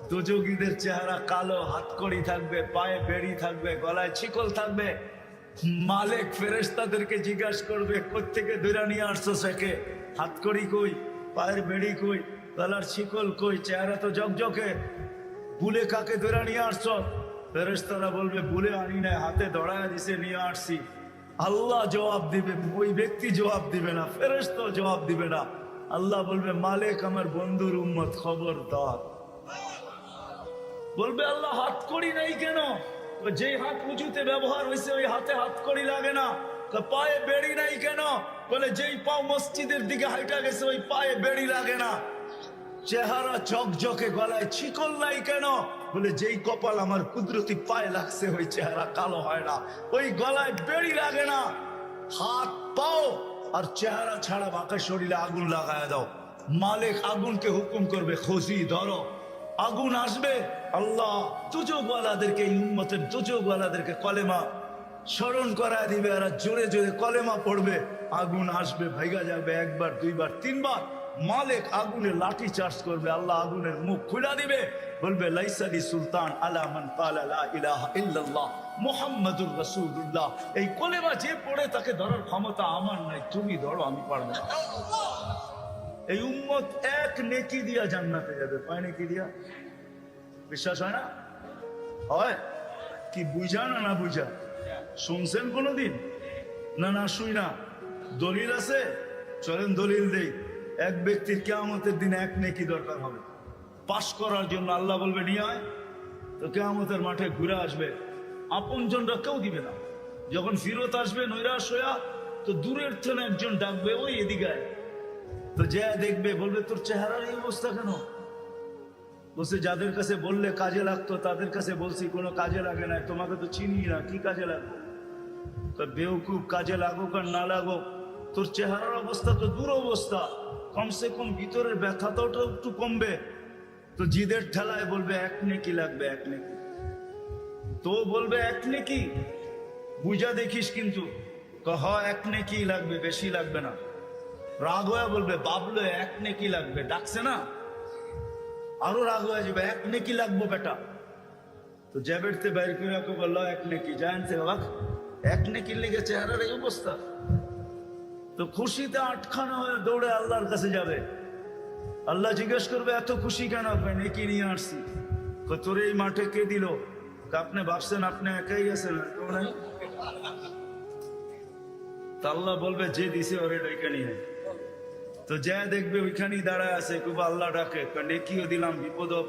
দুযোগীদের চেহারা কালো, হাতকড়ি থাকবে, পায়ে বেড়ি থাকবে, গলায় শিকল থাকবে। মালিক ফেরেশতাদেরকে জিজ্ঞাসা করবে, কোত্থেকে ধরে নিয়ে আসছো সেকে? হাতকড়ি কই, পায়ের বেড়ি কই, গলার শিকল কই, চেহারা তো জকজকে, বুলে কাকে ধরে নিয়ে আসছো? ফেরেশতারা বলবে, বুলে আনি নাই, হাতে ধরায় দিছে, নিয়ে আসছি। আল্লাহ জবাব দিবে, ওই ব্যক্তি জবাব দিবে না, ফেরেশতা জবাব দিবে না। আল্লাহ বলবে, মালিক আমার বন্ধুর উম্মত, খবরদার। বলবে, আল্লাহ হাতকড়ি নাই কেন? যে হাত উঁচুতে ব্যবহার হয়েছে ওই হাতে হাতকড়ি লাগে না। পায়ে বেড়ি নাই কেন? বলে যেই পাও মসজিদের দিকে হাইটা গেছে ওই পায়ে বেড়ি লাগে না। চেহারা ঝকঝকে, গলায় শিকল নাই কেন? বলে যেই কপাল আমার কুদরতি পায়ে লাগছে ওই চেহারা কালো হয় না, ওই গলায় বেড়ি লাগে না। হাত পাও আর চেহারা ছাড়া বাঁকা শরীরে আগুন লাগায় দাও। মালিক আগুনকে হুকুম করবে, খোঁজি ধরো। আগুন আসবে, আল্লাহ দুযোগওয়ালাদেরকে, উম্মতের দুযোগওয়ালাদেরকে কলেমা স্মরণ করায় দিবে, আর জোরে জোরে কলেমা পড়বে। আগুন আসবে, ভাইগা যাবে, একবার দুইবার তিনবার। মালিক আগুনে লাঠি চার্জ করবে, আল্লাহ আগুনের মুখ খুলে দিবে, বলবে, লাইসালি সুলতান আলা মান ক্বালা লা ইলাহা ইল্লাল্লাহ মুহাম্মাদুর রাসূলুল্লাহ। এই কলেমা যে পড়ে তাকে ধরার ক্ষমতা আমার নাই, তুমি ধরো, আমি পারবো না। এই উম্মত এক নেকি দিয়া জান্নাতে যাবে। কয় নেকি দিয়া? বিশ্বাস হয় না? হয় কি? বুঝা না না বুঝা? শুনছেন কোনদিন? না না শুই না। দলিল আছে? চলেন দলিল দেই। এক ব্যক্তির কিয়ামতের দিনে এক নেকি দরকার হবে পাশ করার জন্য। আল্লাহ বলবে, নিয়ে আয়। তো কিয়ামতের মাঠে ঘুরে আসবে, আপনজনরা কেউ দিবে না। যখন ফিরত আসবে নৈরাশ হইয়া, তো দূরের থেকে একজন ডাকবে, ওই এদিকে আয়। তো যে দেখবে, বলবে, তোর চেহারার এই অবস্থা কেন? বলছে, যাদের কাছে বললে কাজে লাগতো তাদের কাছে বলছি, কোনো কাজে লাগে না, তোমাকে তো চিনি না, কি কাজে লাগবে? বেউকুব, কাজে লাগুক আর না লাগুক, তোর চেহারার অবস্থা তো দূর অবস্থা, কমসে কম ভিতরের ব্যথাটাও তো একটু কমবে। তো জিদের ঠেলায় বলবে, এক নেকি লাগবে, এক নেকি। তো বলবে, এক নেকি? বুঝা দেখিস কিন্তু। এক নেকি লাগবে, বেশি লাগবে না। রাগ হয়ে বলবে, বাবলো এক নেকি লাগবে, ডাকছে না? আরো রাগ হয়ে যাবে, এক নেকি লাগবো বেটা। তো জ্যাবেটতে বাইর করে বললো, এক নেকি। জানছে বাবা, এক নেকির লেগে চেহারার এই অবস্থা। তো খুশিতে আটখানা হয়ে দৌড়ে আল্লাহর কাছে যাবে। আল্লাহ জিজ্ঞেস করবে, এত খুশি কেন? নেকি নিয়ে আসছি। তোর এই মাঠে কে দিল? আপনি ভাবছেন আপনি একাই আছেন? আল্লাহ বলবে, যে দিছে ওরে ডেকে নিয়ে। তো যা দেখবে ওইখানেই দাঁড়ায় আছে, খুব আল্লাহ ডাকে, নেকিও দিলাম, বিপদও